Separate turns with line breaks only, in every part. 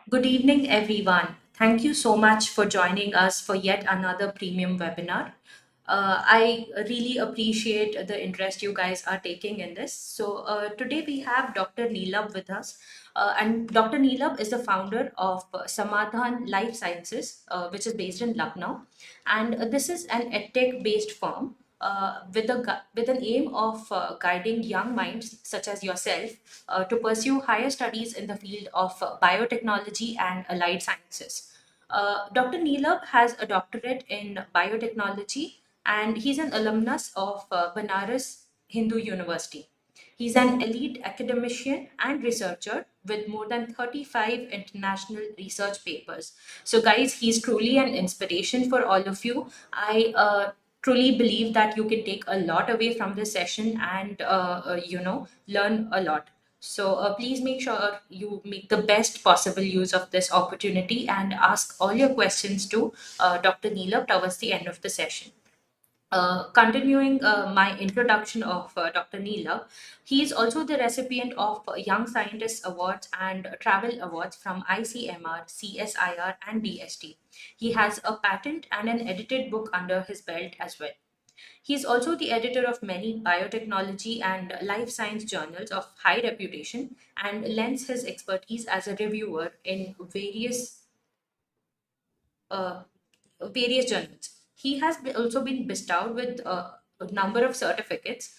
Good evening, everyone. Thank you so much for joining us for yet another premium webinar. I really appreciate the interest you guys are taking in this. Today we have Dr. Neelab with us. And Dr. Neelab is the founder of Samadhan Life Sciences, which is based in Lucknow. And this is an edtech based firm with an aim of guiding young minds such as yourself to pursue higher studies in the field of biotechnology and allied sciences. Dr. Neelab has a doctorate in biotechnology and he's an alumnus of Banaras Hindu University. He's an elite academician and researcher with more than 35 international research papers. So, guys, he's truly an inspiration for all of you. I truly believe that you can take a lot away from this session and, learn a lot. Please make sure you make the best possible use of this opportunity and ask all your questions to Dr. Neelab towards the end of the session. Continuing my introduction of Dr. Neela, he is also the recipient of Young Scientist Awards and Travel Awards from ICMR, CSIR, and DST. He has a patent and an edited book under his belt as well. He is also the editor of many biotechnology and life science journals of high reputation and lends his expertise as a reviewer in uh, various journals. He has also been bestowed with a number of certificates,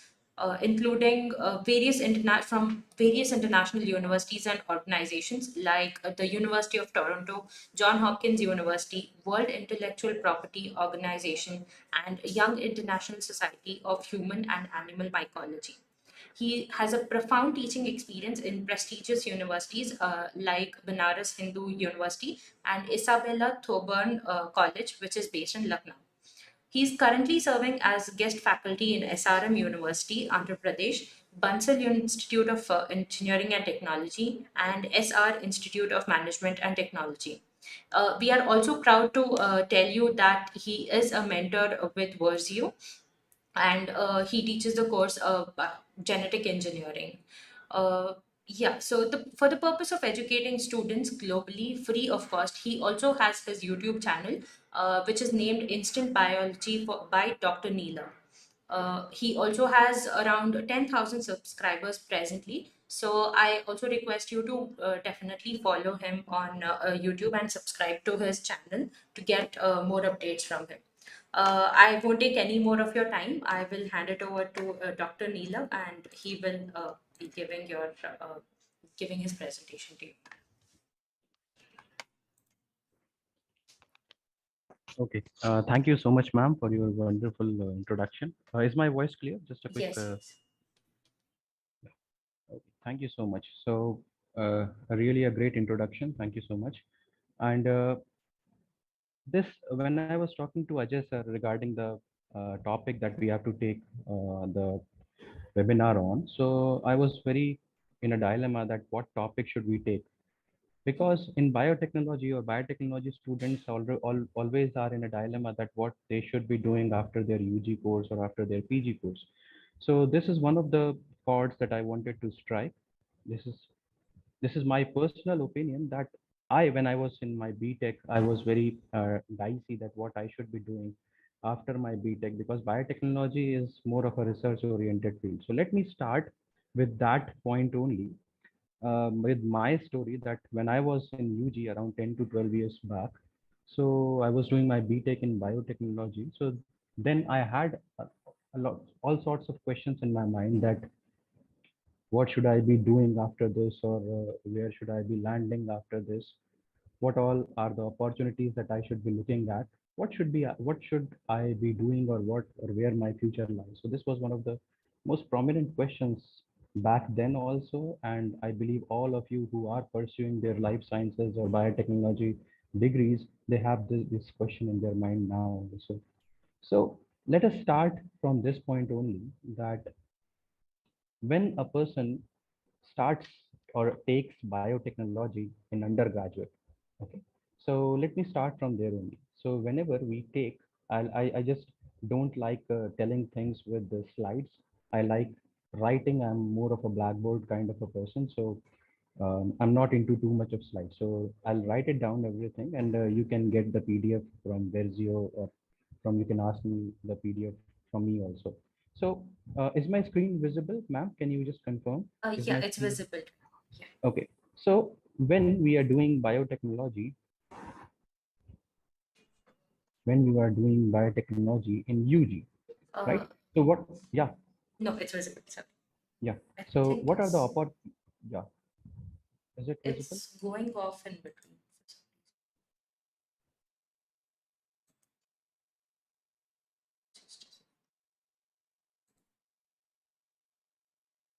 including from various international universities and organizations like the University of Toronto, John Hopkins University, World Intellectual Property Organization, and Young International Society of Human and Animal Mycology. He has a profound teaching experience in prestigious universities like Banaras Hindu University and Isabella Thoburn College, which is based in Lucknow. He is currently serving as guest faculty in SRM University, Andhra Pradesh, Bansal Institute of Engineering and Technology, and SR Institute of Management and Technology. We are also proud to tell you that he is a mentor with Verzeo, and he teaches the course of genetic engineering. Uh, for the purpose of educating students globally, free of cost, he also has his YouTube channel, which is named Instant Biology by Dr. Neela. He also has around 10,000 subscribers presently. So I also request you to definitely follow him on YouTube and subscribe to his channel to get more updates from him. I won't take any more of your time. I will hand it over to Dr. Neela, and he will be giving his presentation to you.
Okay. Thank you so much, ma'am, for your wonderful introduction. Is my voice clear? Just a quick.
Yes, yes.
Okay. Thank you so much. Really a great introduction. Thank you so much. And this, when I was talking to Ajay sir regarding the topic that we have to take the webinar on, so I was very in a dilemma that what topic should we take? Because in biotechnology or biotechnology students always are in a dilemma that what they should be doing after their UG course or after their PG course. So this is one of the chords that I wanted to strike. This is this is my personal opinion that when I was in my BTech, I was very dicey that what I should be doing after my BTech, because biotechnology is more of a research oriented field. So let me start with that point only, with my story that when I was in UG around 10 to 12 years back, so I was doing my BTech in biotechnology. So then I had all sorts of questions in my mind that what should I be doing after this, or where should I be landing after this? What all are the opportunities that I should be looking at? What should I be doing, or where my future lies? So this was one of the most prominent questions back then also, and I believe all of you who are pursuing their life sciences or biotechnology degrees, they have this question in their mind now also. So let us start from this point only, that when a person starts or takes biotechnology in undergraduate. Okay, so let me start from there only. So whenever we take, I just don't like telling things with the slides. I like writing. I'm more of a blackboard kind of a person. So I'm not into too much of slides, so I'll write it down everything, and you can get the PDF from Verzeo, or from, you can ask me the PDF from me also. So is my screen visible, ma'am? Can you just confirm? Is
Yeah,
my
it's
screen?
visible. Yeah.
Okay. So when we are doing biotechnology, in UG, right?
Uh,
So what? Yeah,
no, it's visible. Sorry.
yeah.
I
So
think
what are the
it's
Yeah, is it visible?
it's going off in between.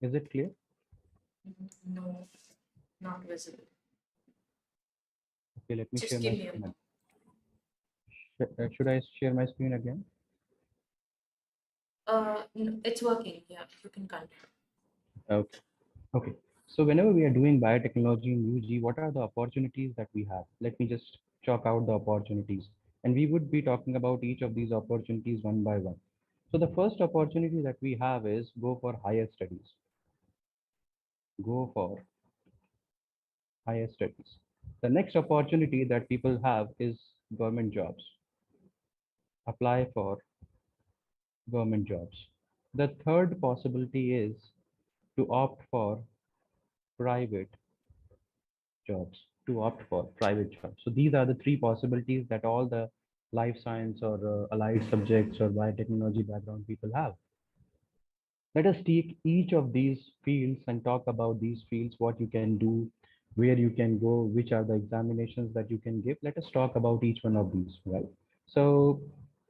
Is it clear?
No, not visible.
Okay, let me share
Just
my
give me a
screen
moment.
again. Should I share my screen again?
No, it's working. Yeah, you can continue.
Okay. Okay. So whenever we are doing biotechnology in UG, what are the opportunities that we have? Let me just chalk out the opportunities. And we would be talking about each of these opportunities one by one. So the first opportunity that we have is go for higher studies. Go for higher studies. The next opportunity that people have is government jobs. Apply for government jobs. The third possibility is to opt for private jobs, to opt for private jobs. So these are the three possibilities that all the life science or allied subjects or biotechnology background people have. Let us take each of these fields and talk about these fields, what you can do, where you can go, which are the examinations that you can give. Let us talk about each one of these, right? So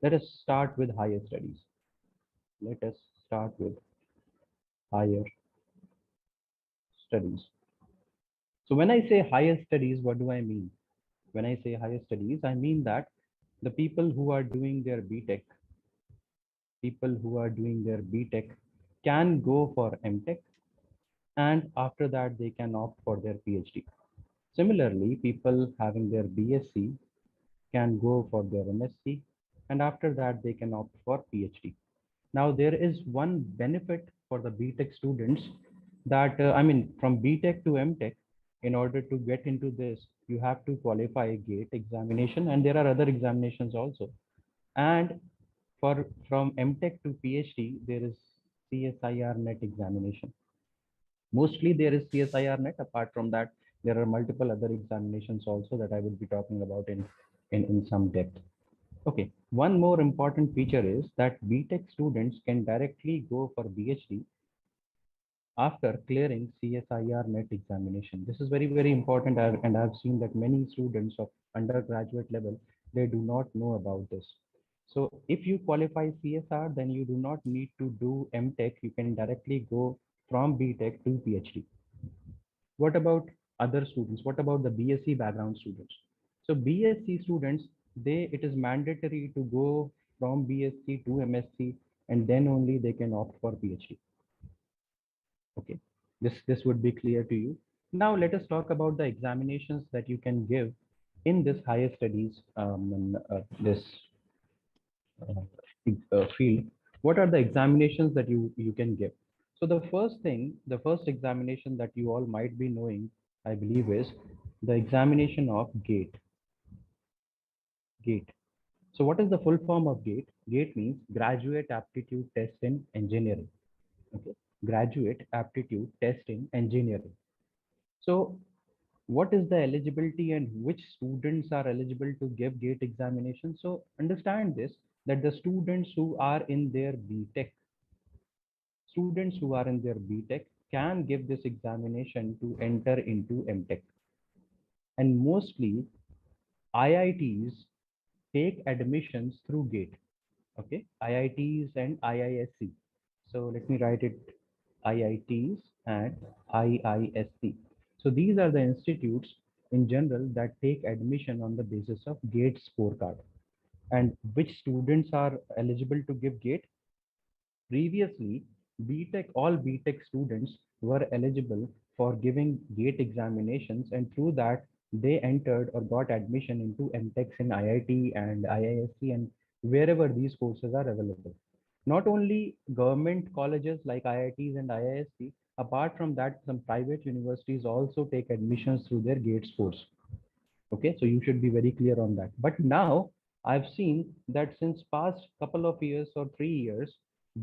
let us start with higher studies. Let us start with higher studies. So when I say higher studies, what do I mean? When I say higher studies, I mean that the people who are doing their B.Tech, people who are doing their B.Tech can go for M.Tech, and after that they can opt for their Ph.D. Similarly, people having their B.Sc can go for their M.Sc, and after that they can opt for Ph.D. Now there is one benefit for the B.Tech students that from B.Tech to M.Tech, in order to get into this, you have to qualify a GATE examination, and there are other examinations also. And for from M.Tech to PhD, there is CSIR Net examination. Mostly there is CSIR Net. Apart from that, there are multiple other examinations also that I will be talking about in some depth. Okay, one more important feature is that B.Tech students can directly go for PhD after clearing CSIR Net examination. This is very, very important, and I've seen that many students of undergraduate level, they do not know about this. So if you qualify CSR, then you do not need to do M.Tech. You can directly go from B.Tech to PhD. What about other students? What about the BSc background students? So BSc students, it is mandatory to go from BSc to MSc, and then only they can opt for PhD. Okay, this would be clear to you. Now let us talk about the examinations that you can give in this higher studies this field. What are the examinations that you can give? So the first examination that you all might be knowing, I believe, is the examination of GATE. GATE. So what is the full form of GATE? GATE means Graduate Aptitude Test in Engineering. Okay, Graduate Aptitude Test in Engineering. So what is the eligibility and which students are eligible to give GATE examination? So understand this, that the students who are in their B.Tech, students who are in their B.Tech can give this examination to enter into M.Tech. And mostly IITs take admissions through GATE. Okay, IITs and IISc. So let me write it, IITs and IISc. So these are the institutes in general that take admission on the basis of GATE scorecard. And which students are eligible to give GATE? Previously, all B.Tech students were eligible for giving GATE examinations, and through that, they entered or got admission into M.Techs in IIT and IISc and wherever these courses are available. Not only government colleges like IITs and IISc, Apart from that, some private universities also take admissions through their GATE scores. Okay, so you should be very clear on that. But now I've seen that since past couple of years or 3 years,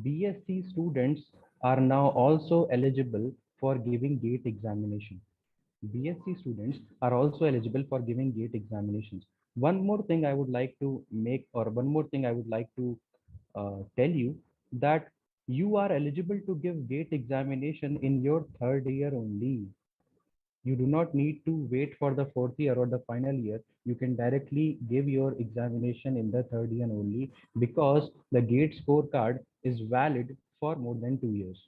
BSc students are now also eligible for giving GATE examination. BSc students are also eligible for giving GATE examinations. One more thing I would like to make, or one more thing I would like to tell you, that you are eligible to give GATE examination in your third year only. You do not need to wait for the fourth year or the final year. You can directly give your examination in the third year only, because the GATE scorecard is valid for more than 2 years.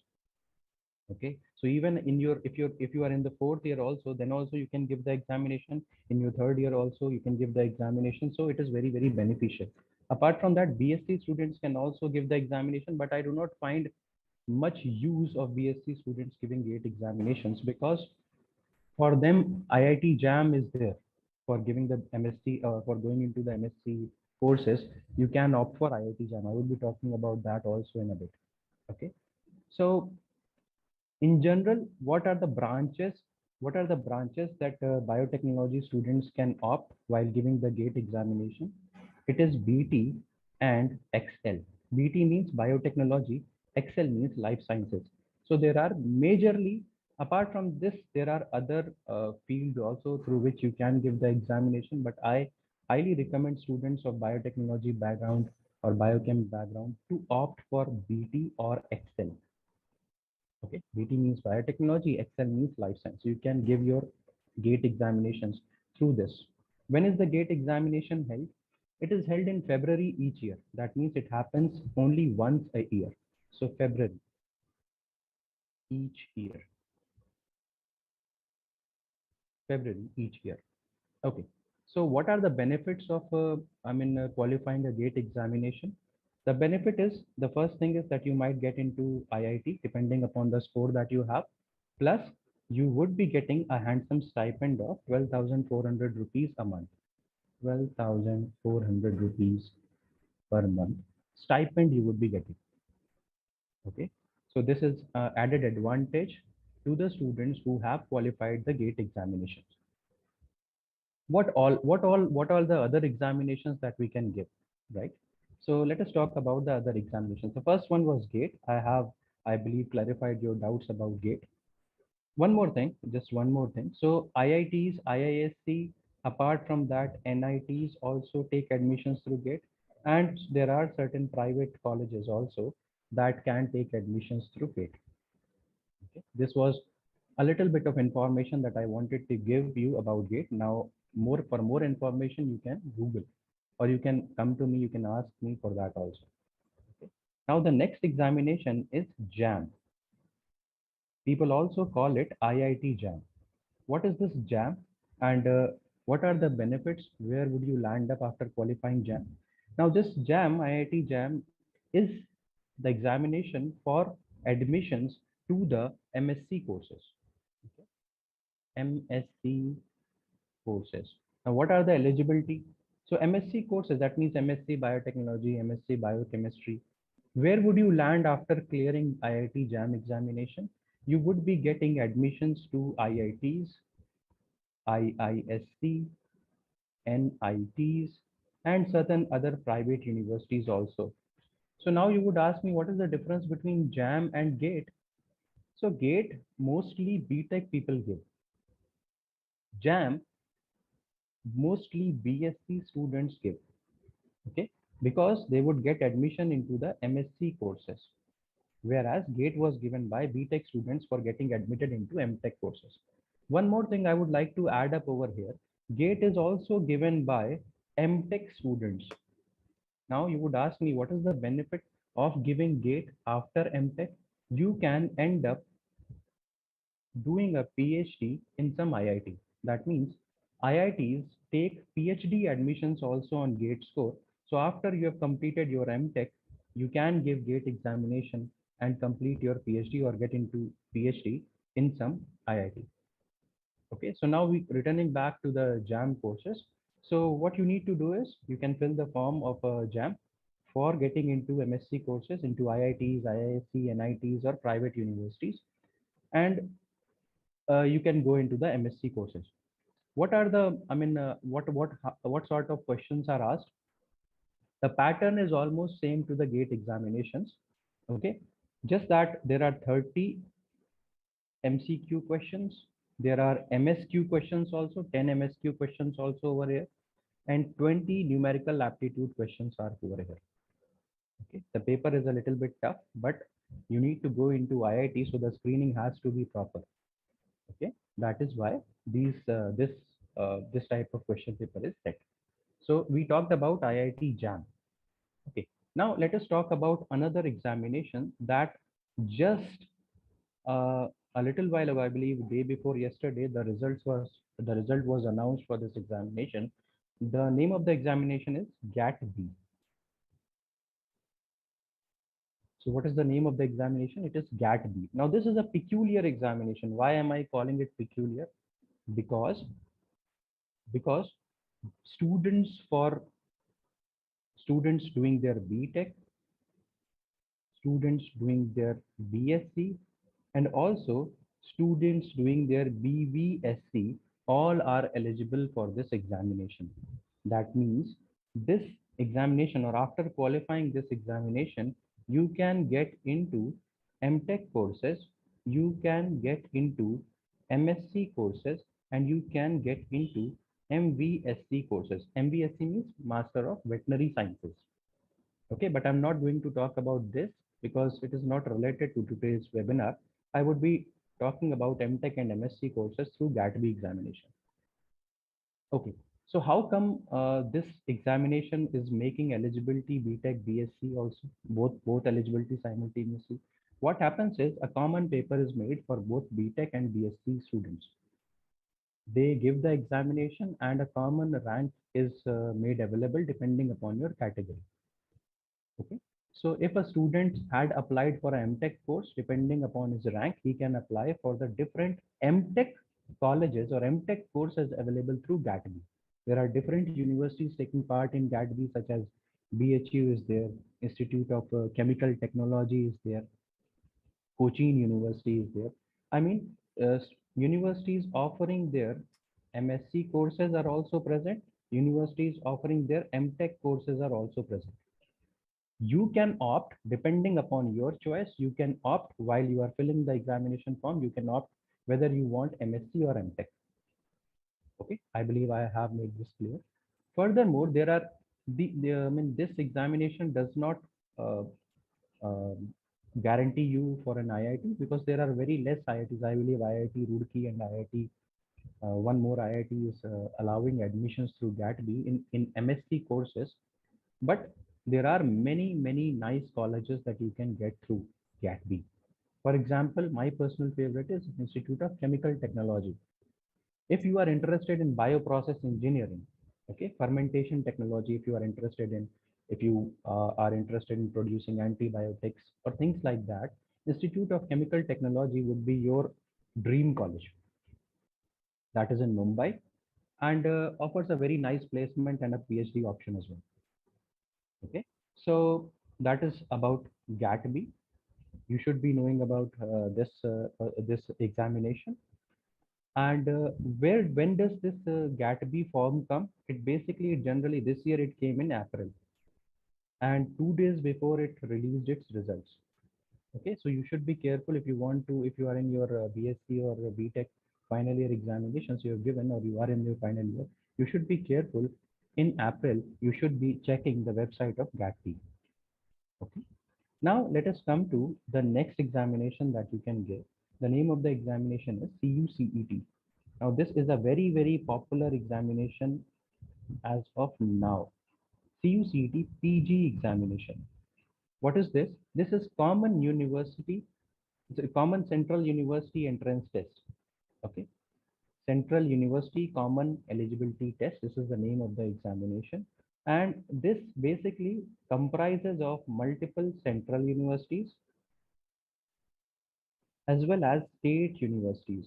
Okay, so even in your, if you are in the fourth year also, then also you can give the examination. In your third year also you can give the examination, so it is very, very beneficial. Apart from that, BSc students can also give the examination, but I do not find much use of BSc students giving GATE examinations, because for them IIT Jam is there for giving the MSc, for going into the MSc courses. You can opt for IIT Jam. I will be talking about that also in a bit. Okay, so in general, what are the branches that biotechnology students can opt while giving the GATE examination? It is BT and XL. BT means biotechnology, XL means life sciences. So there are majorly, apart from this, there are other fields also through which you can give the examination, but I highly recommend students of biotechnology background or biochem background to opt for BT or XL. Okay, BT means biotechnology, XL means life science. So you can give your GATE examinations through this. When is the GATE examination held? It is held in February each year. That means it happens only once a year. So February each year. February each year. Okay. So what are the benefits of qualifying a GATE examination? The benefit is, the first thing is that you might get into IIT depending upon the score that you have. Plus, you would be getting a handsome stipend of 12,400 rupees a month. 12,400 rupees per month stipend you would be getting. Okay. So this is added advantage to the students who have qualified the GATE examinations. What all the other examinations that we can give, right? So let us talk about the other examinations. The first one was GATE. I believe, clarified your doubts about GATE. One more thing, just one more thing. So IITs, IISc, apart from that, NITs also take admissions through GATE, and there are certain private colleges also that can take admissions through GATE. Okay. This was a little bit of information that I wanted to give you about GATE. Now, more information, you can Google, or you can come to me. You can ask me for that also. Okay. Now, the next examination is JAM. People also call it IIT Jam. What is this Jam, and what are the benefits? Where would you land up after qualifying Jam? Now, this Jam, IIT Jam, is the examination for admissions to the MSc courses. Okay. MSc courses. Now, what are the eligibility? So MSc courses, that means MSc Biotechnology, MSc Biochemistry. Where would you land after clearing IIT Jam examination? You would be getting admissions to IITs, IISc, NITs, and certain other private universities also. So now you would ask me, what is the difference between JAM and GATE? So GATE, mostly B.Tech people give. JAM, mostly BSc students give. Okay, because they would get admission into the MSc courses, whereas GATE was given by B.Tech students for getting admitted into M.Tech courses. One more thing I would like to add up over here, GATE is also given by M.Tech students. Now you would ask me, what is the benefit of giving GATE after M.Tech? You can end up doing a PhD in some IIT. That means IITs take PhD admissions also on GATE score. So after you have completed your M.Tech, you can give GATE examination and complete your PhD or get into PhD in some IIT. Okay, so now we returning back to the JAM courses. So what you need to do is you can fill the form of a JAM for getting into MSc courses into IITs, IISc, NITs, or private universities. and you can go into the MSc courses. What are the, I mean, what sort of questions are asked? The pattern is almost same to the GATE examinations. Okay, just that there are 30 MCQ questions. There are MSQ questions also, 10 MSQ questions also over here, and 20 numerical aptitude questions are over here. Okay, the paper is a little bit tough, but you need to go into IIT, so the screening has to be proper. Okay, that is why this type of question paper is set. So we talked about IIT Jam. Okay, now let us talk about another examination that just a little while ago, I believe day before yesterday, the result was announced for this examination. The name of the examination is GAT-B. So what is the name of the examination? It is GAT-B. Now this is a peculiar examination. Why am I calling it peculiar? Because because students for students doing their B.Tech, students doing their B.Sc, and also students doing their BVSC, all are eligible for this examination. That means this examination, or after qualifying this examination, you can get into M.Tech courses, you can get into M.Sc courses, and you can get into MVSC courses. MVSC means Master of Veterinary Sciences. Okay, but I'm not going to talk about this because it is not related to today's webinar. I would be talking about M.Tech and MSc courses through GAT-B examination. Okay, so how come this examination is making eligibility B.Tech, BSc also, both eligibility simultaneously? What happens is a common paper is made for both B.Tech and BSc students. They give the examination and a common rank is made available depending upon your category. Okay. So if a student had applied for an M.Tech course, depending upon his rank, he can apply for the different M.Tech colleges or M.Tech courses available through GAT-B. There are different universities taking part in GAT-B, such as BHU is there, Institute of Chemical Technology is there, Cochin University is there. I mean, universities offering their MSc courses are also present. Universities offering their M.Tech courses are also present. You can opt, depending upon your choice, you can opt while you are filling the examination form, you can opt whether you want MSc or M.Tech. Okay, I believe I have made this clear. Furthermore, there are I mean, this examination does not uh, uh, guarantee you for an IIT because there are very less IITs. I believe IIT Roorkee and IIT, one more IIT is allowing admissions through GAT-B in MSc courses. But there are many nice colleges that you can get through GAT-B. For example, my personal favorite is Institute of Chemical Technology. If you are interested in bioprocess engineering, okay, fermentation technology, if you are interested in producing antibiotics or things like that, Institute of Chemical Technology would be your dream college. That is in Mumbai and offers a very nice placement and a PhD option as well. Okay, so that is about GAT-B. You should be knowing about this examination. And when does this GAT-B form come? It basically generally this year it came in April, and 2 days before it released its results. Okay, so you should be careful if you want to, if you are in your BSc or BTech final year examinations you have given, or you are in your final year, you should be careful. In April, you should be checking the website of GAT-B. Okay. Now let us come to the next examination that you can give. The name of the examination is CU-CET. Now this is a very popular examination as of now. CU-CET PG examination. What is this? This is common university, it's a common central university entrance test. Okay. Central University Common Eligibility Test. This is the name of the examination. And this basically comprises of multiple central universities as well as state universities.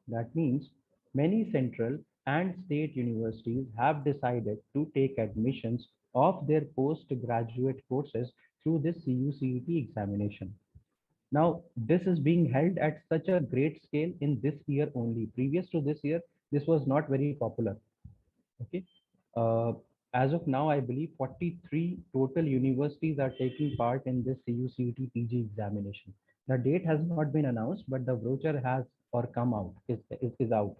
That means many central and state universities have decided to take admissions of their postgraduate courses through this CU-CET examination. Now, this is being held at such a great scale in this year only. Previous to this year, this was not very popular. Okay. Uh, as of now, I believe 43 total universities are taking part in this CU-CET PG examination. The date has not been announced, but the brochure has or come out, is out.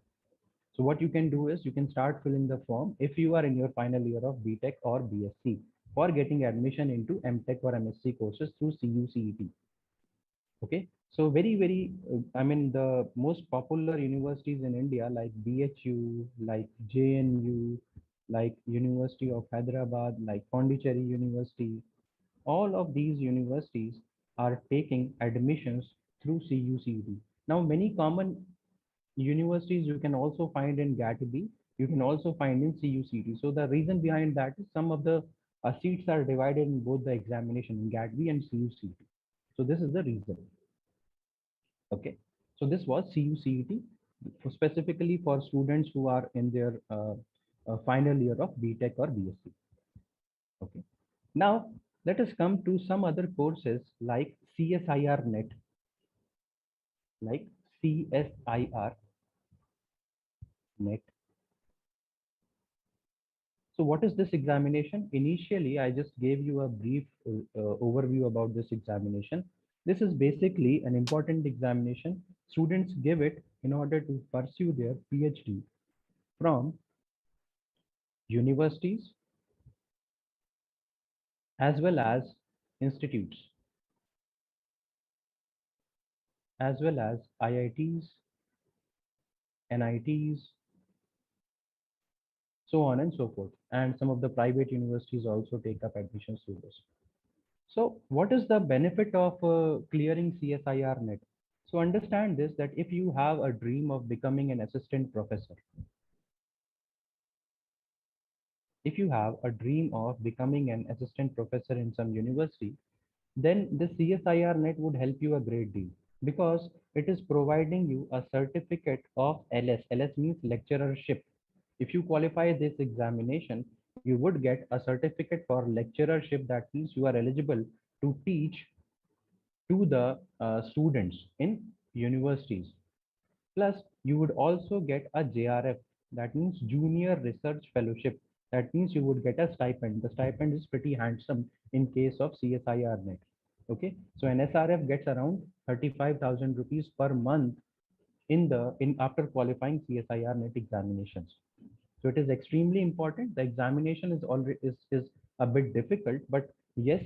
So what you can do is you can start filling the form if you are in your final year of B.Tech or B.Sc for getting admission into M.Tech or M.Sc courses through CU-CET. Okay, so I mean, the most popular universities in India like BHU, like JNU, like University of Hyderabad, like Pondicherry University, all of these universities are taking admissions through CU-CET. Now, many common universities you can also find in GAT-B, you can also find in CU-CET. So the reason behind that is some of the seats are divided in both the examination in GAT-B and CU-CET. So this is the reason. Okay, so this was CU-CET specifically for students who are in their final year of B.Tech or B.Sc. Okay, now let us come to some other courses like CSIR Net, like CSIR Net. So what is this examination? Initially, I just gave you a brief overview about this examination. This is basically an important examination. Students give it in order to pursue their PhD from universities as well as institutes, as well as IITs, NITs, so on and so forth. And some of the private universities also take up admissions to this. So what is the benefit of clearing CSIR net? So understand this, that if you have a dream of becoming an assistant professor, if you have a dream of becoming an assistant professor in some university, then the CSIR net would help you a great deal because it is providing you a certificate of LS. LS means lecturership. If you qualify this examination, you would get a certificate for lecturership. That means you are eligible to teach to the students in universities. Plus, you would also get a JRF, that means Junior Research Fellowship. That means you would get a stipend. The stipend is pretty handsome in case of CSIR net. Okay, so an SRF gets around 35,000 rupees per month in after qualifying CSIR net examinations. So it is extremely important. The examination is already is a bit difficult, but yes,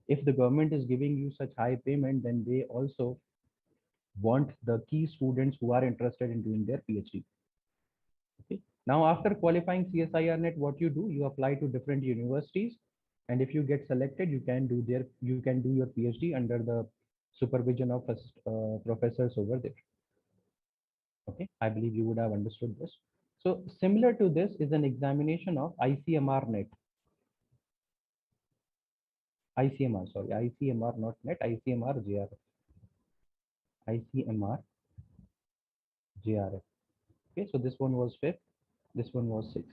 if the government is giving you such high payment, then they also want the key students who are interested in doing their PhD. Okay. Now, after qualifying CSIR net, what you do, you apply to different universities, and if you get selected, you can do your PhD under the supervision of professors over there. Okay, I believe you would have understood this. So similar to this is an examination of ICMR net. ICMR, sorry, ICMR not net, ICMR Jrf. ICMR Jrf. Okay, so this one was fifth, this one was sixth.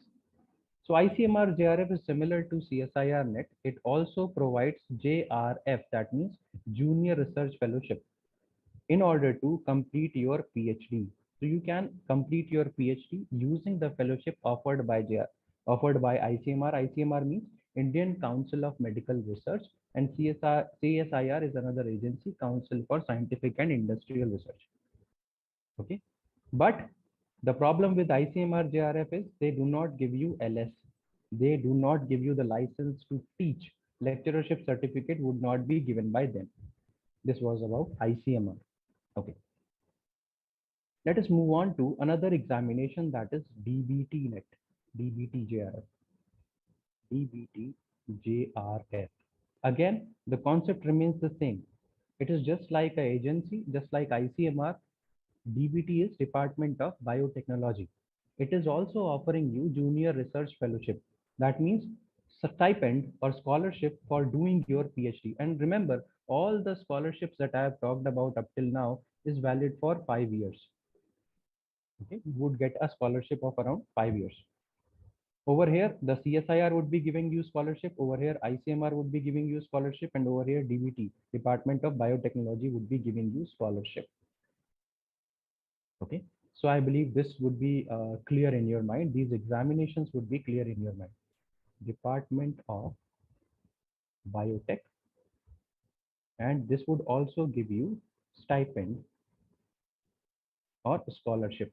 So ICMR Jrf is similar to CSIR net. It also provides JRF, that means Junior Research Fellowship, in order to complete your PhD. So you can complete your PhD using the fellowship offered by ICMR. ICMR means Indian Council of Medical Research, and CSIR is another agency, Council for Scientific and Industrial Research. Okay, but the problem with ICMR JRF is they do not give you LS. They do not give you the license to teach. Lecturership certificate would not be given by them. This was about ICMR. Okay. Let us move on to another examination, that is DBT net, DBT JRF, DBT JRF. Again, the concept remains the same. It is just like an agency, just like ICMR. DBT is Department of Biotechnology. It is also offering you Junior Research Fellowship. That means stipend or scholarship for doing your PhD. And remember, all the scholarships that I have talked about up till now is valid for 5 years. Okay, you would get a scholarship of around 5 years. Over here, the CSIR would be giving you scholarship. Over here, ICMR would be giving you scholarship. And over here, DBT, Department of Biotechnology, would be giving you scholarship. Okay. So I believe this would be clear in your mind. These examinations would be clear in your mind. Department of Biotech. And this would also give you stipend or scholarship.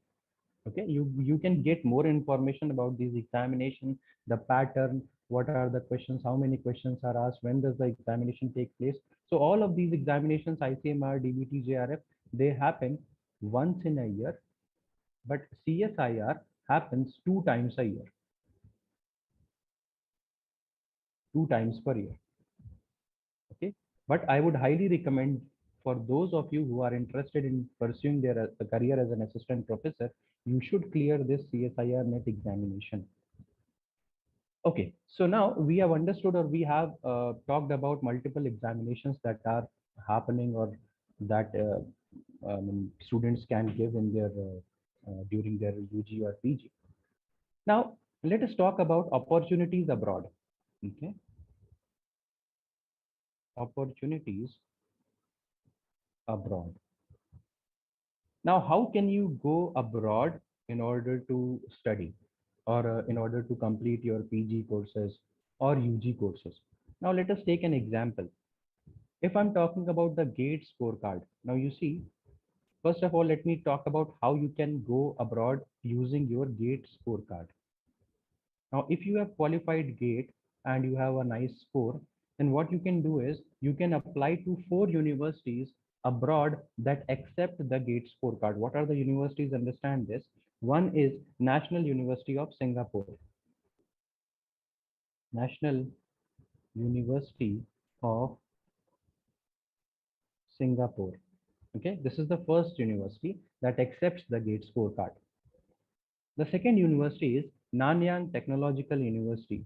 Okay, you can get more information about these examination, the pattern, what are the questions, how many questions are asked, when does the examination take place. So all of these examinations, ICMR, DBT, JRF, they happen once in a year, but CSIR happens 2 times a year, 2 times per year. Okay, but I would highly recommend for those of you who are interested in pursuing their career as an assistant professor, you should clear this CSIR net examination. Okay, so now we have understood, or we have talked about multiple examinations that are happening, or that students can give in their during their UG or PG. Now let us talk about opportunities abroad. Okay, opportunities abroad. Now, how can you go abroad in order to study, or in order to complete your PG courses or UG courses? Now, let us take an example. If I'm talking about the GATE scorecard, now you see, first of all, let me talk about how you can go abroad using your GATE scorecard. Now, if you have qualified GATE and you have a nice score, then what you can do is you can apply to 4 universities abroad that accept the GATE scorecard. What are the universities? Understand this. One is National University of Singapore. National University of Singapore. Okay, this is the first university that accepts the GATE scorecard. The second university is Nanyang Technological University.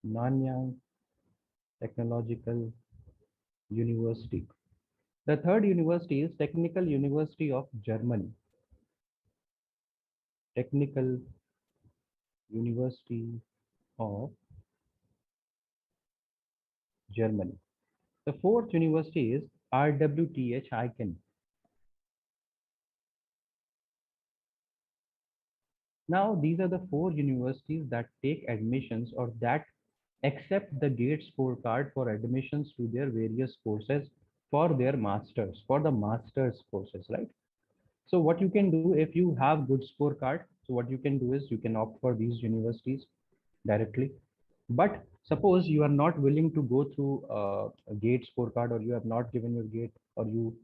Nanyang Technological University. The third university is Technical University of Germany. Technical University of Germany. The fourth university is RWTH Icon. Now, these are the 4 universities that take admissions, or that accept the GATE scorecard for admissions to their various courses for their masters, for the master's courses, right? So what you can do, if you have good scorecard, so what you can do is you can opt for these universities directly. But suppose you are not willing to go through a GATE scorecard, or you have not given your GATE, or you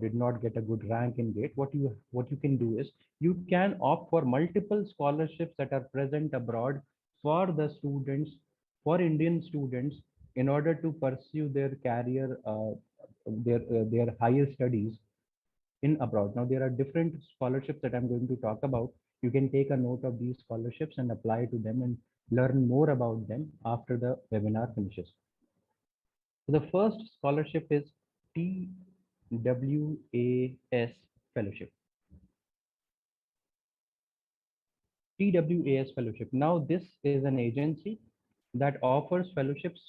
did not get a good rank in GATE, what you can do is you can opt for multiple scholarships that are present abroad for the students, for Indian students, in order to pursue their career, their higher studies in abroad. Now, there are different scholarships that I'm going to talk about. You can take a note of these scholarships and apply to them and learn more about them after the webinar finishes. So the first scholarship is TWAS Fellowship. TWAS Fellowship. Now, this is an agency that offers fellowships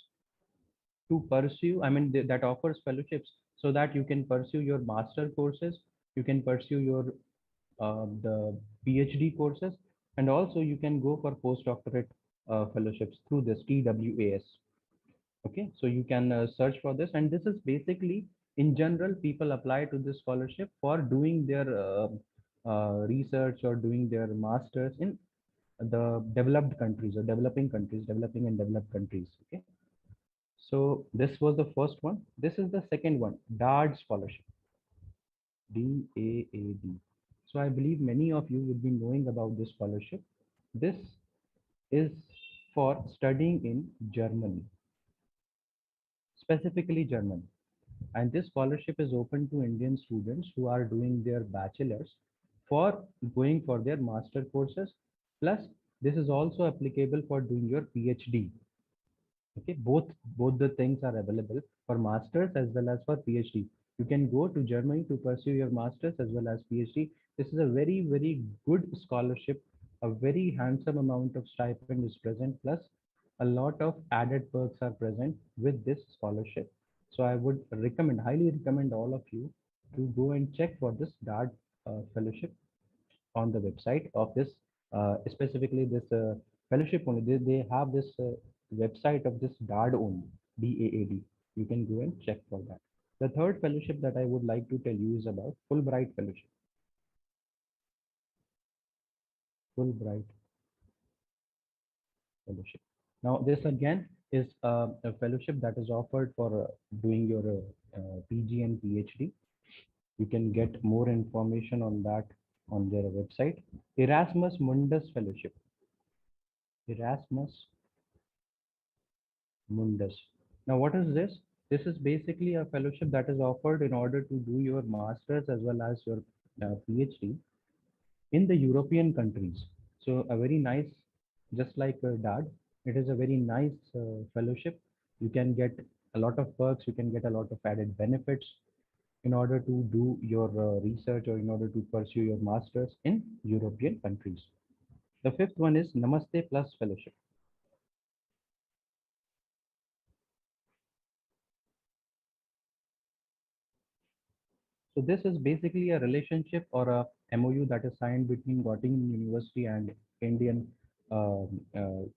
to pursue, that offers fellowships so that you can pursue your master courses, you can pursue your the PhD courses, and also you can go for postdoctorate fellowships through this TWAS. Okay, so you can search for this, and this is basically, in general, people apply to this scholarship for doing their research or doing their masters in the developed countries, or developing countries, developing and developed countries. Okay, so this was the first one. This is the second one, DAAD scholarship. DAAD. So I believe many of you would be knowing about this scholarship. This is for studying in Germany, specifically German. And this scholarship is open to Indian students who are doing their bachelor's for going for their master courses. Plus, this is also applicable for doing your PhD. Okay, both the things are available for masters as well as for PhD. You can go to Germany to pursue your masters as well as PhD. This is a very good scholarship a very handsome amount of stipend is present, plus a lot of added perks are present with this scholarship. So I would recommend, highly recommend all of you to go and check for this DARD fellowship on the website of this, specifically this fellowship only. They have this website of this DARD only, DAAD. You can go and check for that. The third fellowship that I would like to tell you is about Fulbright fellowship. Fulbright fellowship. Now, this again is a fellowship that is offered for doing your PG and PhD. You can get more information on that on their website. Erasmus Mundus Fellowship. Erasmus Mundus. Now, what is this? This is basically a fellowship that is offered in order to do your master's as well as your PhD in the European countries. So a very nice, just like DAD, it is a very nice fellowship. You can get a lot of perks, you can get a lot of added benefits in order to do your research or in order to pursue your masters in European countries. The fifth one is Namaste Plus Fellowship. So this is basically a relationship or a MOU that is signed between Göttingen University and Indian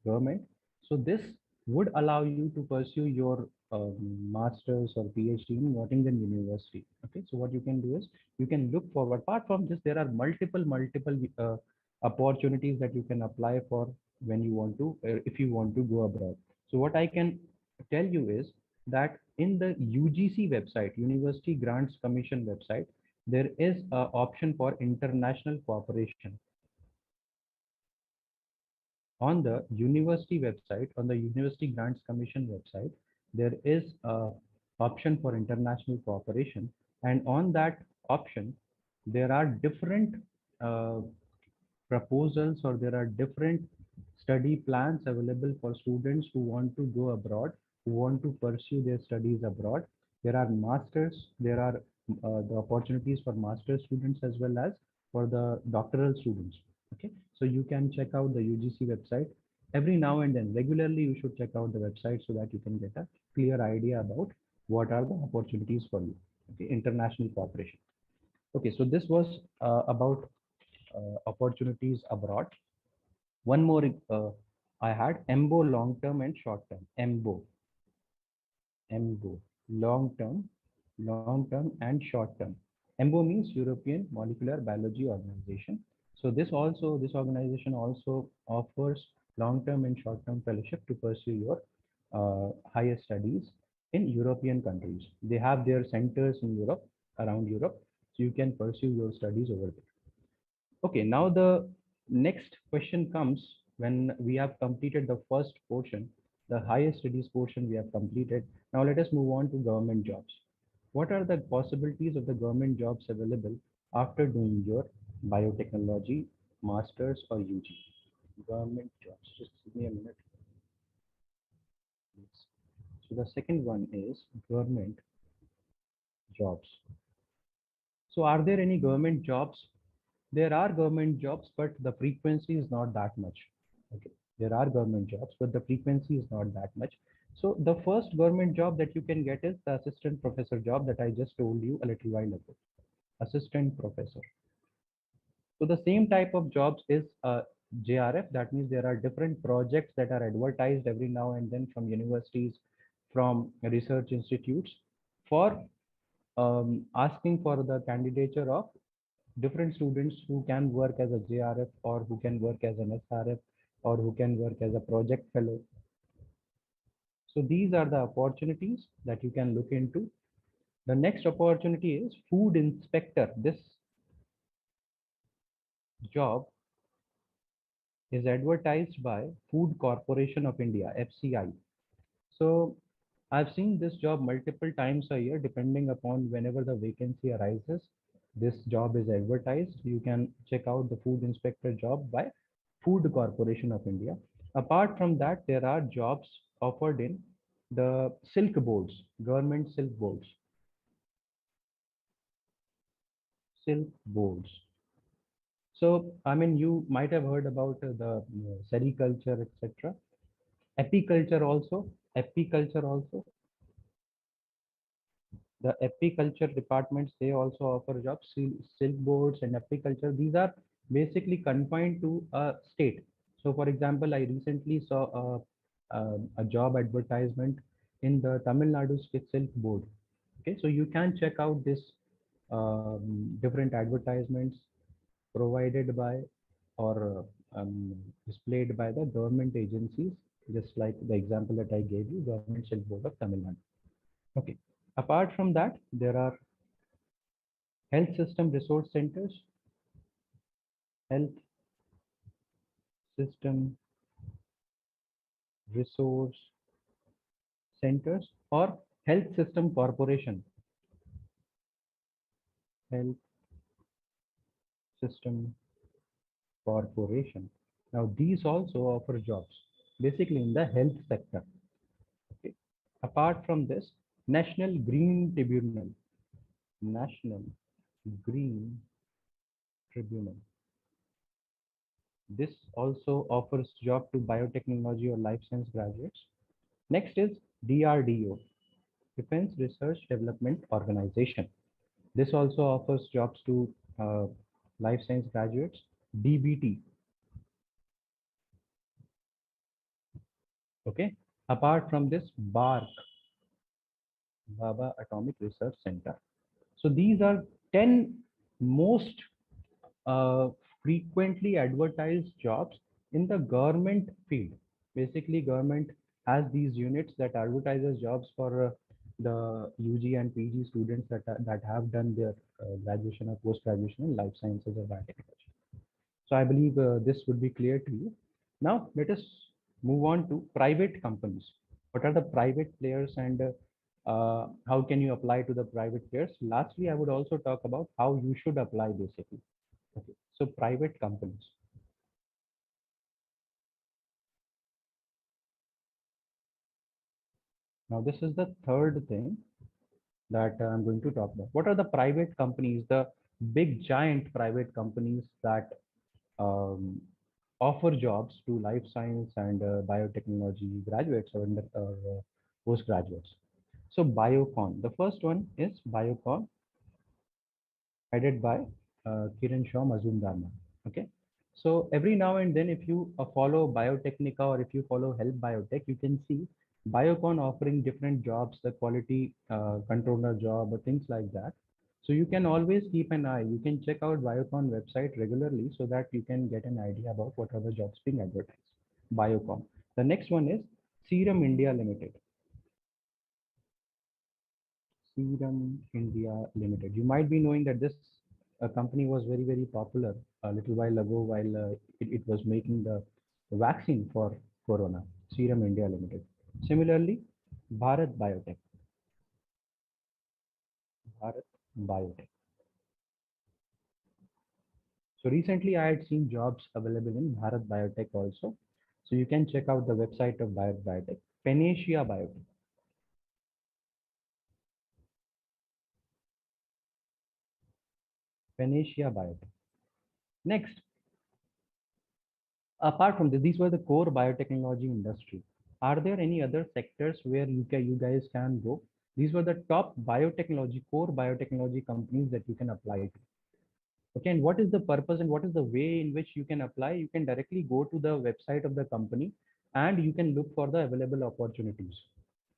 government. So this would allow you to pursue your master's or PhD in Göttingen University. Okay, so what you can do is you can look forward. Apart from this, there are multiple opportunities that you can apply for when you want to, if you want to go abroad. So what I can tell you is that in the UGC website, University Grants Commission website, there is an option for international cooperation. On the university website, on the University Grants Commission website, there is a option for international cooperation. And on that option, there are different uh, proposals or there are different study plans available for students who want to go abroad, who want to pursue their studies abroad. There are masters, there are the opportunities for master students as well as for the doctoral students. Okay, so you can check out the UGC website every now and then. Regularly, you should check out the website so that you can get a clear idea about what are the opportunities for you. Okay, international cooperation. Okay, so this was about opportunities abroad. One more I had MBO long term and short term. MBO long term and short term. MBO means European Molecular Biology Organization. So this organization also offers long term and short term fellowship to pursue your higher studies in European countries. They have their centers in Europe, around Europe, so you can pursue your studies over there. Okay, now the next question comes when we have completed the first portion, the higher studies portion we have completed. Now let us move on to government jobs. What are the possibilities of the government jobs available after doing your biotechnology, masters or UG? Government jobs. Just give me a minute, please. So the second one is government jobs. So are there any government jobs? There are government jobs, but the frequency is not that much. Okay. There are government jobs, but the frequency is not that much. So the first government job that you can get is the assistant professor job that I just told you a little while ago. Assistant professor. So the same type of jobs is JRF. That means there are different projects that are advertised every now and then from universities, from research institutes for asking for the candidature of different students who can work as a JRF or who can work as an SRF or who can work as a project fellow. So these are the opportunities that you can look into. The next opportunity is food inspector. This job is advertised by Food Corporation of India, FCI. So I've seen this job multiple times a year, depending upon whenever the vacancy arises. This job is advertised. You can check out the food inspector job by Food Corporation of India. Apart from that, there are jobs offered in the silk boards, government silk boards, silk boards. So, I mean, you might have heard about the sericulture, etc. Apiculture also, apiculture also. The apiculture departments, they also offer jobs. Silk boards and apiculture, these are basically confined to a state. So, for example, I recently saw a job advertisement in the Tamil Nadu Silk Board. Okay, so you can check out this different advertisements provided by or displayed by the government agencies, just like the example that I gave you, Government Silk Board of Tamil Nadu. Okay. Apart from that, there are health system resource centers, health system resource centers, or health system corporation, health system corporation. Now, these also offer jobs, basically in the health sector. Okay. Apart from this, National Green Tribunal, National Green Tribunal. This also offers job to biotechnology or life science graduates. Next is DRDO, Defense Research Development Organization. This also offers jobs to life science graduates. DBT. Okay. Apart from this, BARC, Baba Atomic Research Center. So these are 10 most uh, frequently advertised jobs in the government field. Basically, government has these units that advertises jobs for the UG and PG students that have done their graduation or post graduation in life sciences or biotechnology. So I believe this would be clear to you. Now let us move on to private companies. What are the private players and how can you apply to the private players? Lastly, I would also talk about how you should apply basically. Okay, so private companies. Now this is the third thing that I'm going to talk about. What are the private companies, the big giant private companies that um, offer jobs to life science and biotechnology graduates or postgraduates? So Biocon, the first one is Biocon, headed by Kiran Shaw Mazumdar. Okay. So every now and then, if you follow Biotechnica or if you follow Help Biotech, you can see Biocon offering different jobs, the quality controller job or things like that. So you can always keep an eye. You can check out Biocon website regularly so that you can get an idea about what are the jobs being advertised. Biocon. The next one is Serum India Limited. Serum India Limited. You might be knowing that this company was very, very popular a little while ago while it was making the vaccine for Corona. Serum India Limited. Similarly, Bharat Biotech. Bharat Biotech. So recently I had seen jobs available in Bharat Biotech also. So you can check out the website of Bharat Biotech. Panacea Biotech. Panacea Biotech. Next, apart from this, these were the core biotechnology industry. Are there any other sectors where you guys can go? These were the top biotechnology, core biotechnology companies that you can apply to. Okay, and what is the purpose and what is the way in which you can apply? You can directly go to the website of the company and you can look for the available opportunities.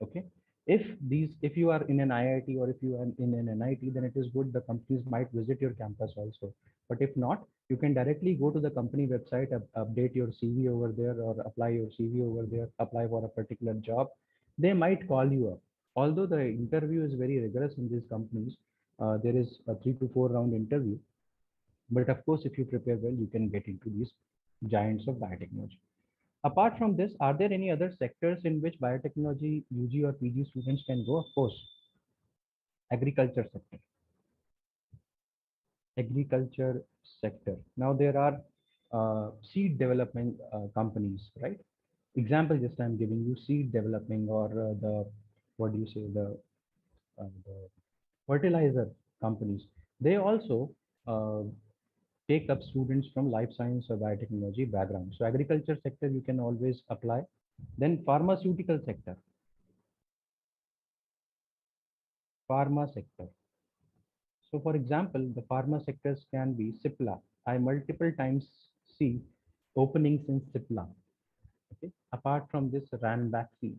Okay, if you are in an IIT or if you are in an NIT, then it is good. The companies might visit your campus also. But if not, you can directly go to the company website, update your CV over there, or apply your CV over there, apply for a particular job. They might call you up. Although the interview is very rigorous in these companies, there is a 3 to 4 round interview, but of course, if you prepare well, you can get into these giants of biotechnology. Apart from this, are there any other sectors in which biotechnology UG or PG students can go? Of course, agriculture sector. Agriculture sector. Now there are seed development companies, right? Example, just I'm giving you seed developing or the what do you say the fertilizer companies. They also uh, take up students from life science or biotechnology background. So agriculture sector, you can always apply. Then pharmaceutical sector, pharma sector. So for example, the pharma sectors can be Cipla. I multiple times see openings in Cipla. Okay. Apart from this, Ranbaxy.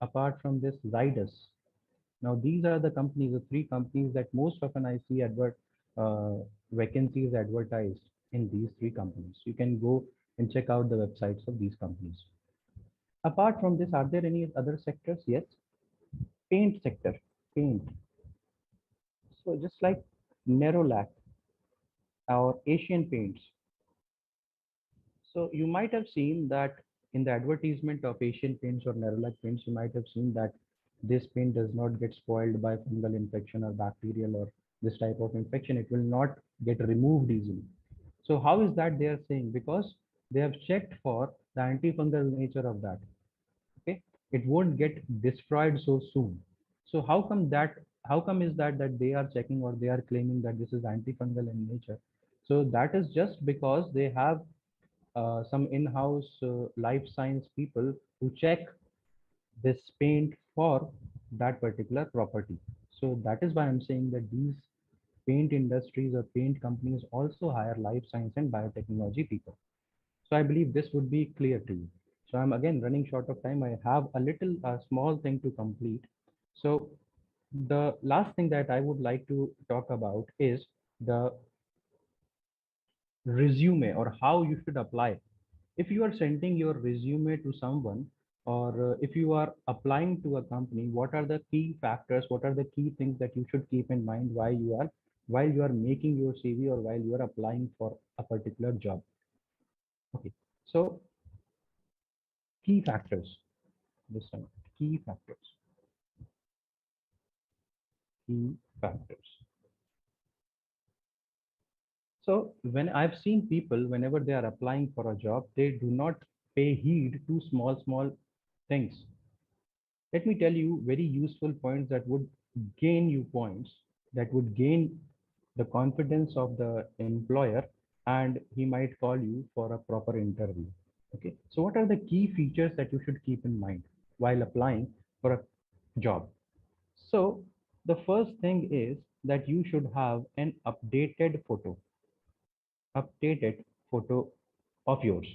Apart from this, Zydus. Now these are the companies, the three companies that most often I see uh, vacancies advertised in these three companies. You can go and check out the websites of these companies. Apart from this, are there any other sectors? Yes, paint sector, paint. So just like Nerolac or Asian Paints. So you might have seen that in the advertisement of Asian Paints or Nerolac Paints, you might have seen that this paint does not get spoiled by fungal infection or bacterial or this type of infection. It will not get removed easily. So how is that they are saying? Because they have checked for the antifungal nature of that. Okay, it won't get destroyed so soon. So how come is that they are checking or they are claiming that this is antifungal in nature? So that is just because they have some in-house life science people who check this paint for that particular property. So that is why I'm saying that these paint industries or paint companies also hire life science and biotechnology people. So I believe this would be clear to you. So I'm again running short of time. I have a little small thing to complete. So the last thing that I would like to talk about is the resume or how you should apply. If you are sending your resume to someone or if you are applying to a company, what are the key factors? What are the key things that you should keep in mind while you are making your CV or while you are applying for a particular job? Okay. So key factors. This time, key factors. Key factors. So when I've seen people, whenever they are applying for a job, they do not pay heed to small things. Let me tell you very useful points that would gain you points, that would gain the confidence of the employer, and he might call you for a proper interview. Okay. So what are the key features that you should keep in mind while applying for a job? So the first thing is that you should have an updated photo of yours.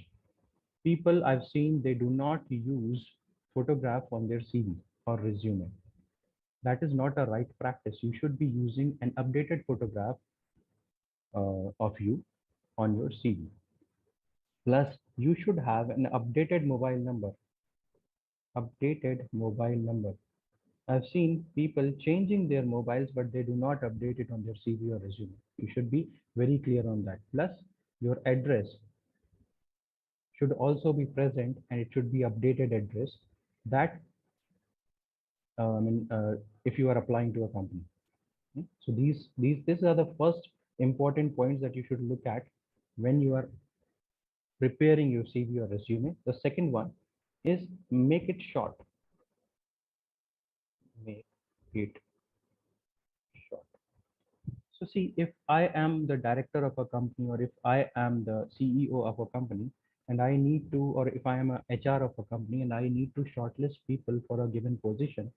People I've seen, they do not use photograph on their CV or resume. That is not a right practice. You should be using an updated photograph of you on your CV. Plus, you should have an updated mobile number. Updated mobile number. I've seen people changing their mobiles, but they do not update it on their CV or resume. You should be very clear on that. Plus, your address should also be present and it should be updated address that if you are applying to a company. So these are the first important points that you should look at when you are preparing your CV or resume. The second one is make it short. Make it short. So see, if I am the director of a company or if I am the CEO of a company and I need to, or if I am a HR of a company and I need to shortlist people for a given position,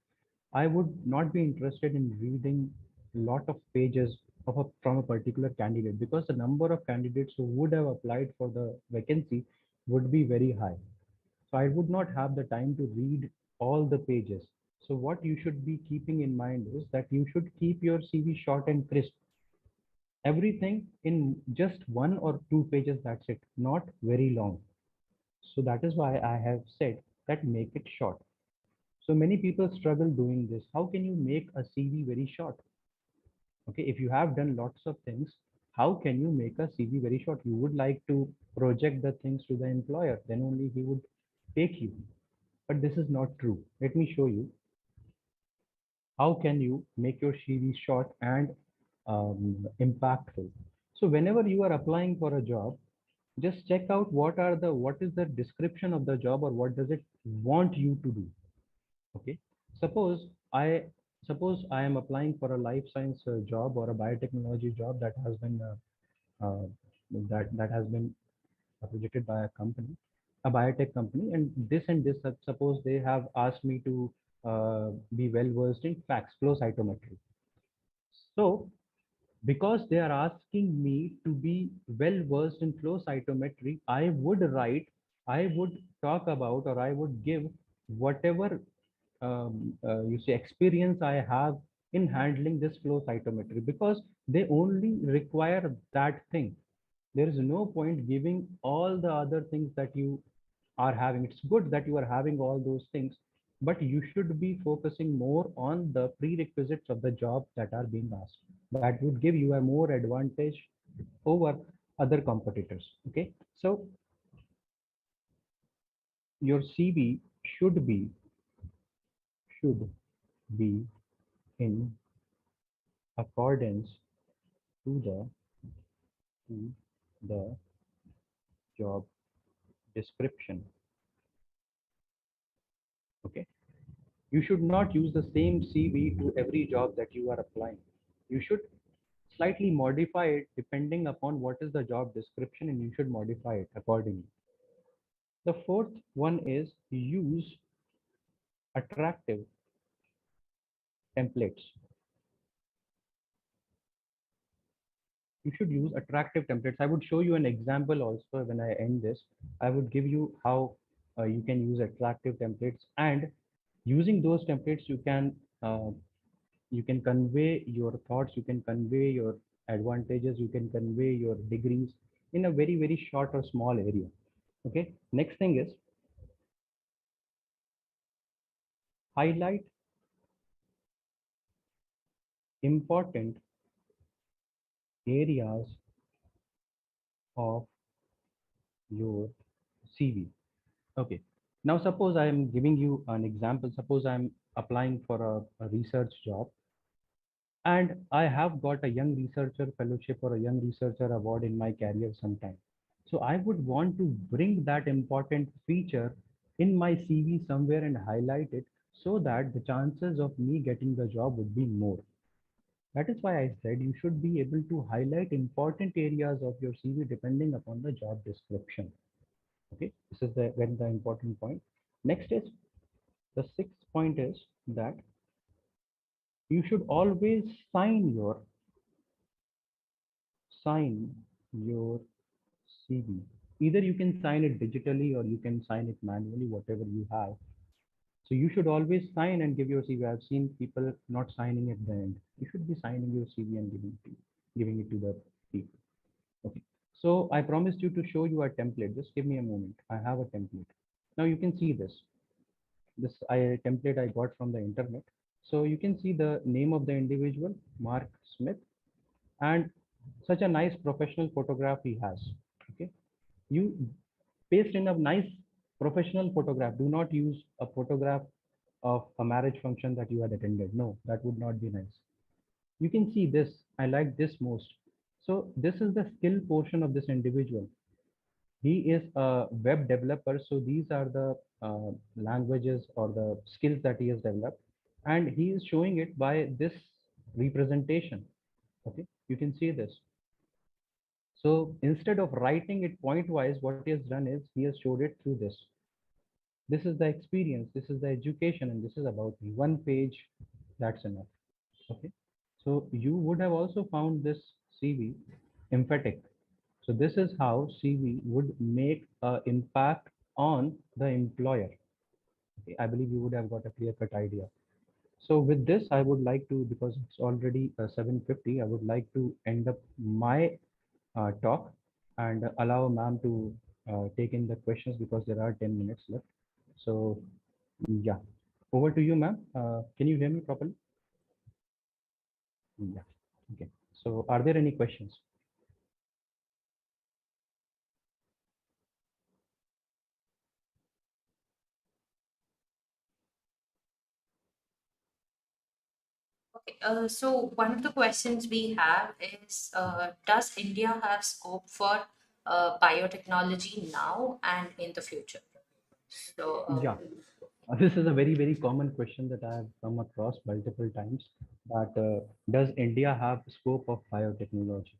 I would not be interested in reading a lot of pages from a particular candidate because the number of candidates who would have applied for the vacancy would be very high. So I would not have the time to read all the pages. So what you should be keeping in mind is that you should keep your CV short and crisp. Everything in just one or two pages, that's it, not very long. So that is why I have said that make it short. So many people struggle doing this. How can you make a CV very short? Okay, if you have done lots of things, how can you make a CV very short? You would like to project the things to the employer, then only he would take you. But this is not true. Let me show you how can you make your CV short and impactful. So whenever you are applying for a job, just check out what is the description of the job or what does it want you to do. Okay, suppose I suppose I am applying for a life science job or a biotechnology job that has been uh, that has been projected by a company, a biotech company, and this. Suppose they have asked me to be well versed in FACS, flow cytometry. So because they are asking me to be well versed in flow cytometry, I would talk about, or I would give whatever you see experience I have in handling this flow cytometry, because they only require that thing. There is no point giving all the other things that you are having. It's good that you are having all those things, but you should be focusing more on the prerequisites of the job that are being asked. That would give you a more advantage over other competitors. Okay, so your CV should be in accordance to to the job description. Okay, you should not use the same CV to every job that you are applying. You should slightly modify it depending upon what is the job description, and you should modify it accordingly. The fourth one is use attractive templates. You should use attractive templates. I would show you an example also when I end this. I would give you how you can use attractive templates, and using those templates you can convey your thoughts, you can convey your advantages, you can convey your degrees in a very short or small area. Okay, next thing is highlight important areas of your CV. Okay, now suppose I am giving you an example. Suppose I'm applying for a research job, and I have got a young researcher fellowship or a young researcher award in my career sometime. So I would want to bring that important feature in my CV somewhere and highlight it, so that the chances of me getting the job would be more. That is why I said you should be able to highlight important areas of your CV depending upon the job description. Okay, this is the very the important point. Next is the sixth point is that you should always sign your CV. Either you can sign it digitally or you can sign it manually, whatever you have. So you should always sign and give your CV. I've seen people not signing at the end. You should be signing your CV and giving it to the people. Okay. So I promised you to show you a template. Just give me a moment. I have a template. Now you can see this. Template I got from the internet. So you can see the name of the individual, Mark Smith, and such a nice professional photograph he has. Okay. You paste in a nice professional photograph. Do not use a photograph of a marriage function that you had attended. No, that would not be nice. You can see this. I like this most. So this is the skill portion of this individual. He is a web developer. So these are the languages or the skills that he has developed. And he is showing it by this representation. Okay, you can see this. So instead of writing it point wise, what he has done is he has showed it through this. This is the experience, this is the education, and this is about me. One page, that's enough. Okay. So you would have also found this CV emphatic. So this is how CV would make an impact on the employer. Okay. I believe you would have got a clear cut idea. So with this, I would like to, because it's already 7:50, I would like to end up my talk and allow ma'am to take in the questions, because there are 10 minutes left. So yeah, over to you, ma'am. Can you hear me properly? Yeah. Okay. So are there any questions?
Okay, so one of the questions we have is, does India have scope for biotechnology now and in the future? So,
Yeah. This is a very common question that I have come across multiple times. That does India have scope of biotechnology?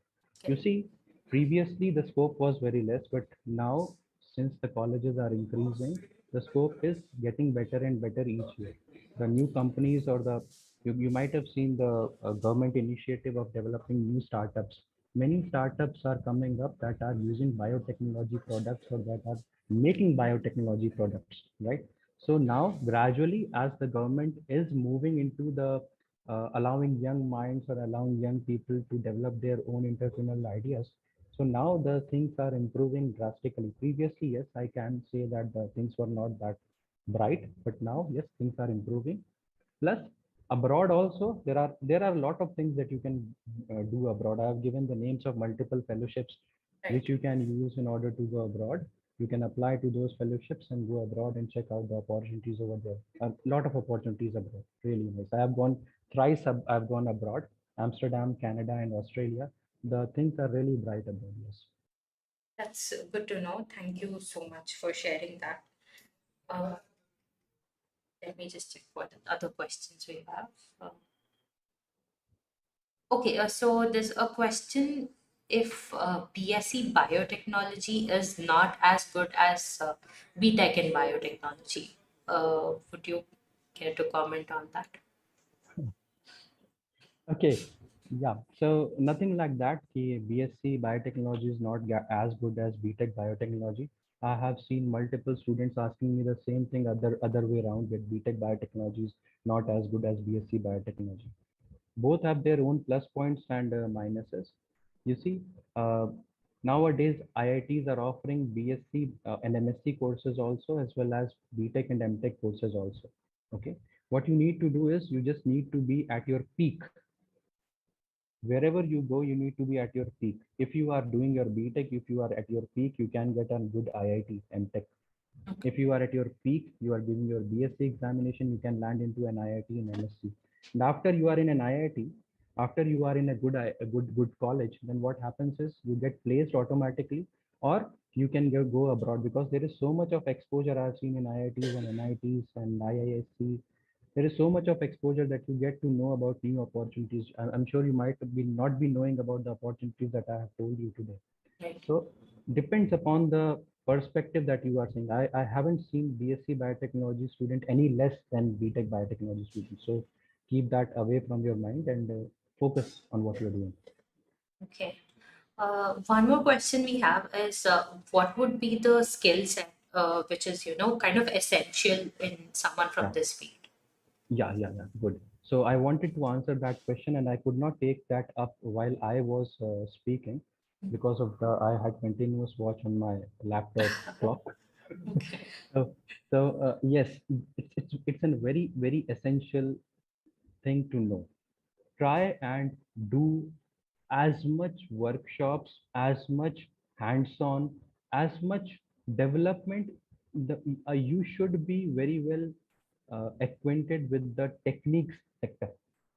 You
okay.
see, Previously, the scope was very less, but now, since the colleges are increasing, the scope is getting better and better each year. The new companies or you might have seen the government initiative of developing new startups. Many startups are coming up that are using biotechnology products or that are making biotechnology products, right? So now, gradually, as the government is moving into the allowing young minds or allowing young people to develop their own entrepreneurial ideas, so now the things are improving drastically. Previously, yes, I can say that the things were not that bright, but now, yes, things are improving. Plus, abroad also, there are a lot of things that you can do abroad. I have given the names of multiple fellowships which
Right.
you can use in order to go abroad. You can apply to those fellowships and go abroad and check out the opportunities over there. A lot of opportunities abroad. Really nice. I have gone thrice. I've gone abroad. Amsterdam, Canada, and Australia. The things are really bright abroad. Yes.
That's good to know. Thank you so much for sharing that. Uh, Let me just check what other questions we have. Okay, so there's a question if BSc Biotechnology is not as good as B.Tech in Biotechnology. Would you care to comment on that?
Okay. Yeah. So nothing like that. The BSc Biotechnology is not as good as BTech Biotechnology. I have seen multiple students asking me the same thing other way around that BTech Biotechnology is not as good as BSc Biotechnology. Both have their own plus points and minuses. You see, uh, nowadays IITs are offering BSc and MSc courses also, as well as BTech and M.Tech courses also. Okay. What you need to do is you just need to be at your peak. Wherever you go, you need to be at your peak. If you are doing your BTech, if you are at your peak, you can get a good IIT and Tech. If you are at your peak, you are giving your BSc examination, you can land into an IIT and MSc. And after you are in an IIT, after you are in a good college, then what happens is you get placed automatically, or you can go abroad, because there is so much of exposure I've seen in IITs and NITs and IISc. There is so much of exposure that you get to know about new opportunities. I'm sure you might be not be knowing about the opportunities that I have told you today.
Right.
So depends upon the perspective that you are saying. I haven't seen BSc biotechnology student any less than BTech biotechnology student. So keep that away from your mind and focus on what you're doing.
Okay. One more question we have is what would be the skill set which is, kind of essential in someone from
Yeah,
this field?
yeah. Good. So I wanted to answer that question, and I could not take that up while I was speaking because of the I had continuous watch on my laptop clock.
Okay.
So, so yes, it's a very essential thing to know. Try and do as much workshops, as much hands-on, as much development. You should be very well acquainted with the techniques sector.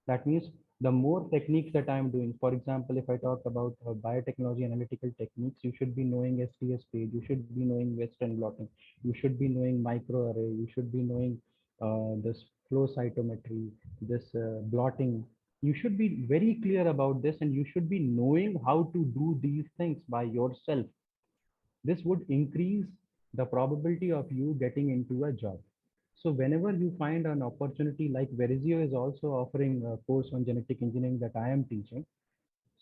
That means the more techniques that I'm doing, for example, if I talk about biotechnology analytical techniques, you should be knowing STS page, you should be knowing Western blotting, you should be knowing microarray, you should be knowing this flow cytometry, this blotting. You should be very clear about this, and you should be knowing how to do these things by yourself. This would increase the probability of you getting into a job. So whenever you find an opportunity, like Verzeo is also offering a course on genetic engineering that I am teaching.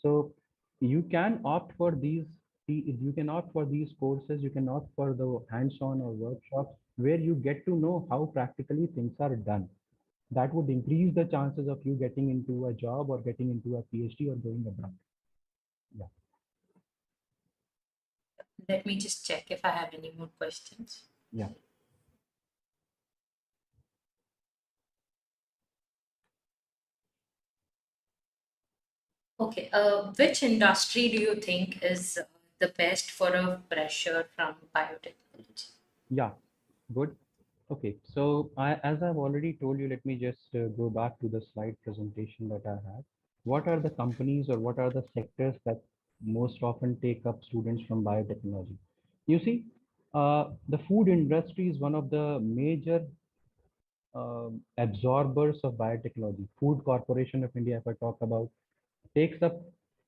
So you can opt for these courses, you can opt for the hands-on or workshops where you get to know how practically things are done. That would increase the chances of you getting into a job or getting into a PhD or going abroad. Yeah.
Let me just check if I have any more questions.
Yeah.
Okay, which industry do you think is the best for a fresher from biotechnology?
Yeah. Good. Okay, so as I've already told you, let me just go back to the slide presentation that I had. What are the companies or what are the sectors that most often take up students from biotechnology? You see, the food industry is one of the major absorbers of biotechnology. Food Corporation of India, if I talk about, takes up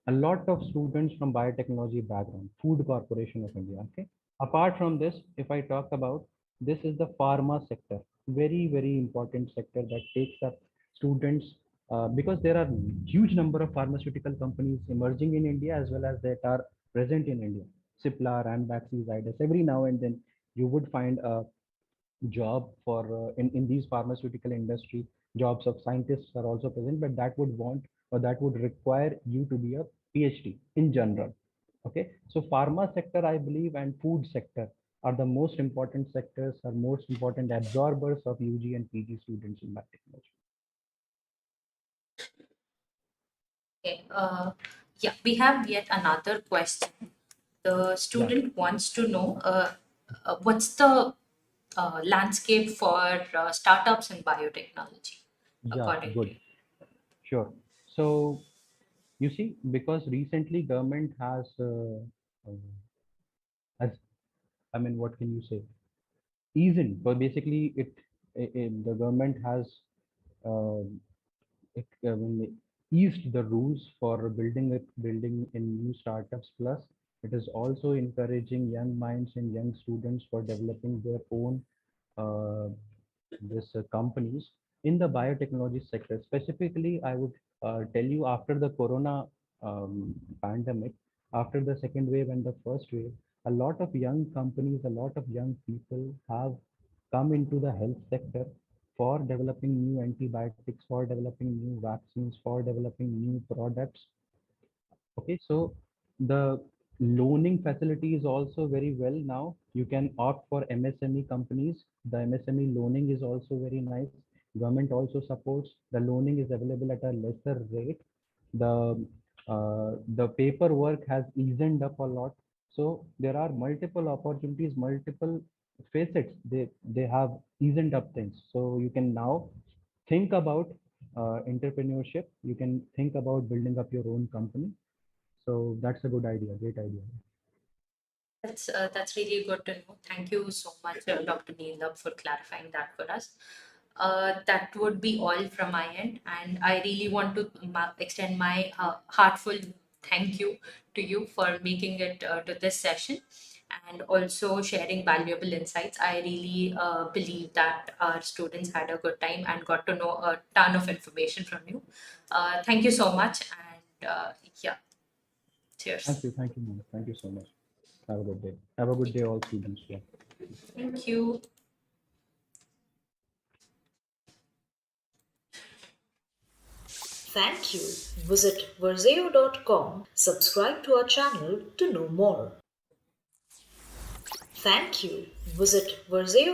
a lot of students from biotechnology background, Food Corporation of India. Okay. Apart from this, if I talk about, this is the pharma sector, very very important sector that takes up students, because there are huge number of pharmaceutical companies emerging in India as well as that are present in India. Cipla, Ranbaxy, Zydus. Every now and then you would find a job for in these pharmaceutical industry. Jobs of scientists are also present, but that would want, or that would require you to be a PhD in general. Okay, so pharma sector, I believe, and food sector are the most important sectors, are most important absorbers of UG and PG students in biotechnology.
Okay. Yeah, we have yet another question. The
Yeah,
student wants to know what's the landscape for startups in biotechnology,
yeah,
according to
good,
you.
sure. So you see, because recently government has, I mean, what can you say? Easing, but basically the government has uh, when they eased the rules for building in new startups. Plus, it is also encouraging young minds and young students for developing their own uh, this companies in the biotechnology sector. Specifically, I would tell you, after the corona pandemic, after the second wave and the first wave, a lot of young companies, a lot of young people have come into the health sector for developing new antibiotics, for developing new vaccines, for developing new products. Okay, so the loaning facility is also very well now. You can opt for MSME companies. The MSME loaning is also very nice. Government also supports. The loaning is available at a lesser rate. The paperwork has eased up a lot. So there are multiple opportunities, multiple facets. They have eased up things. So you can now think about entrepreneurship. You can think about building up your own company. So that's a good idea, great idea.
That's really good to know. Thank you so much, Dr. Neelab, for clarifying that for us. That would be all from my end, and I really want to extend my heartfelt thank you to you for making it to this session and also sharing valuable insights. I really believe that our students had a good time and got to know a ton of information from you. Thank you so much, and yeah, cheers.
Thank you, ma'am. Thank you so much. Have a good day. Have a good day, all students. Yeah.
Thank you.
Thank you. Visit Verzeo.com. Subscribe to our channel to know more. Thank you. Visit Verzeo.